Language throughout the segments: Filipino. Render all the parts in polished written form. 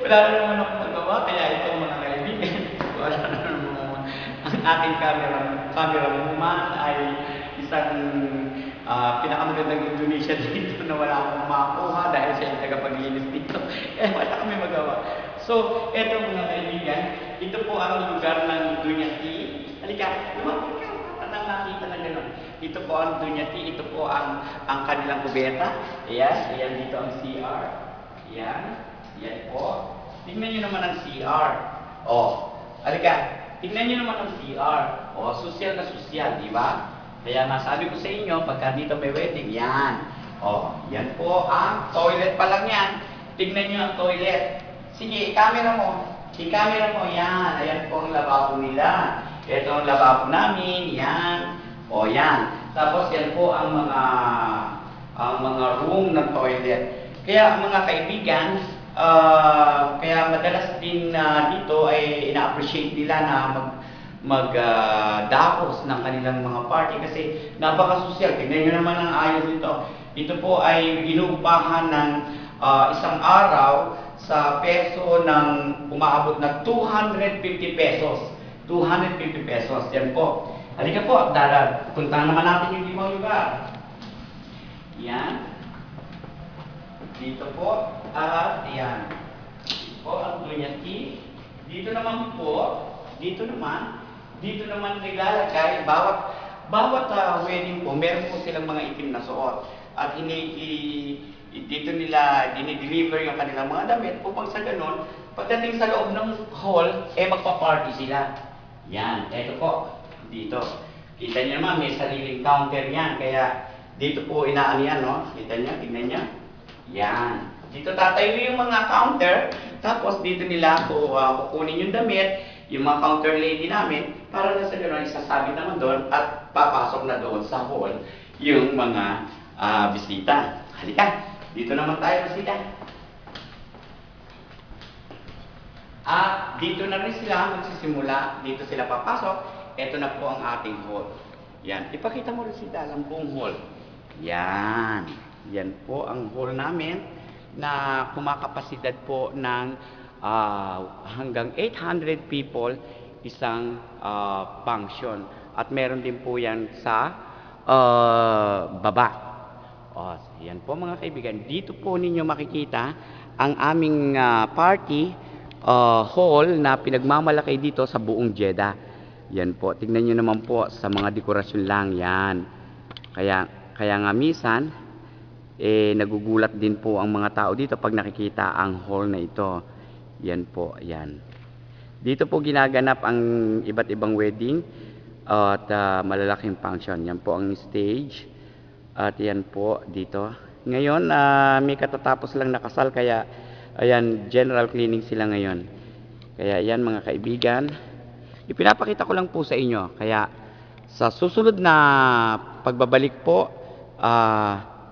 Wala na naman akong magawa, kaya ito mga kaibigan. Wala na naman. Ang aking camera woman ay isang pinakamagandang Indonesia dito na wala akong makuha dahil siya yung tagapaglinis dito. Eh, wala kami magawa. So, eto mga kaibigan, ito po ang lugar ng Dunyati. Halika, lumapit ka. Parang nakita na gano'n. Ito po ang Dunyati, ito po ang kanilang kubeta. Ayan dito ang CR. Yan po. Tingnan nyo naman ang CR. Halika, tingnan nyo naman ang CR. Sosyal na sosyal, di ba? Kaya masabi ko sa inyo, pagka dito may wedding, yan. Yan po ang toilet pa lang yan. Tingnan nyo ang toilet. Sige, i-camera mo. I-camera mo, yan. Ayan po ang lababo nila. Ito ang lababo namin, yan. Yan. Tapos yan po ang mga room ng toilet. Kaya mga kaibigan, kaya madalas din dito ay ina-appreciate nila na magdakos ng kanilang mga party kasi napaka-sosyal. Tingnan nyo naman ang ayos nito. Ito po ay inuupahan ng isang araw sa peso ng umaabot na 250 pesos. 250 pesos. Yan po. Halika po, puntahan naman natin yung ibang lugar. Yan. Dito po. Yan. Dito po ang Dunyati. Dito naman nilalagay bawat wedding po, meron po silang mga itim na suot. At dito nila dinideliver yung kanilang mga damit upang sa ganun, pagdating sa loob ng hall, magpa-party sila. Yan, eto po, dito. Kita nyo naman, may sariling counter yan, kaya dito po inaano yan, no? Kita nyo, tignan nyo. Yan. Dito tatayo yung mga counter, tapos dito nila kukunin yung damit, yung mga counter lady namin, para na sa gano'n, isasabit naman doon at papasok na doon sa hall yung mga bisita. Halika, dito naman tayo bisita. At dito na rin sila magsisimula, dito sila papasok. Ito na po ang ating hall. Yan, ipakita mo rin sila ang buong hall. Yan, yan po ang hall namin na kumakapasidad po ng hanggang 800 people isang function. At meron din po yan sa baba. Yan po mga kaibigan. Dito po ninyo makikita ang aming party hall na pinagmamalaki dito sa buong Jeddah. Yan po. Tignan nyo naman po sa mga dekorasyon lang yan. Kaya nga misan, nagugulat din po ang mga tao dito pag nakikita ang hall na ito. Yan po, yan. Dito po ginaganap ang iba't ibang wedding at malalaking function. Yan po ang stage. At yan po dito. Ngayon, may katatapos lang nakasal kaya ayan, general cleaning sila ngayon. Kaya yan mga kaibigan. Ipinapakita ko lang po sa inyo. Kaya sa susunod na pagbabalik po,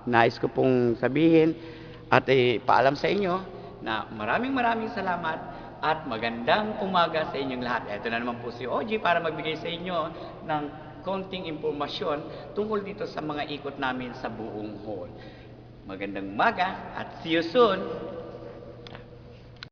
nais ko pong sabihin at paalam sa inyo na maraming salamat at magandang umaga sa inyong lahat. Ito na naman po si OG para magbigay sa inyo ng konting impormasyon tungkol dito sa mga ikot namin sa buong hall. Magandang umaga at see you soon!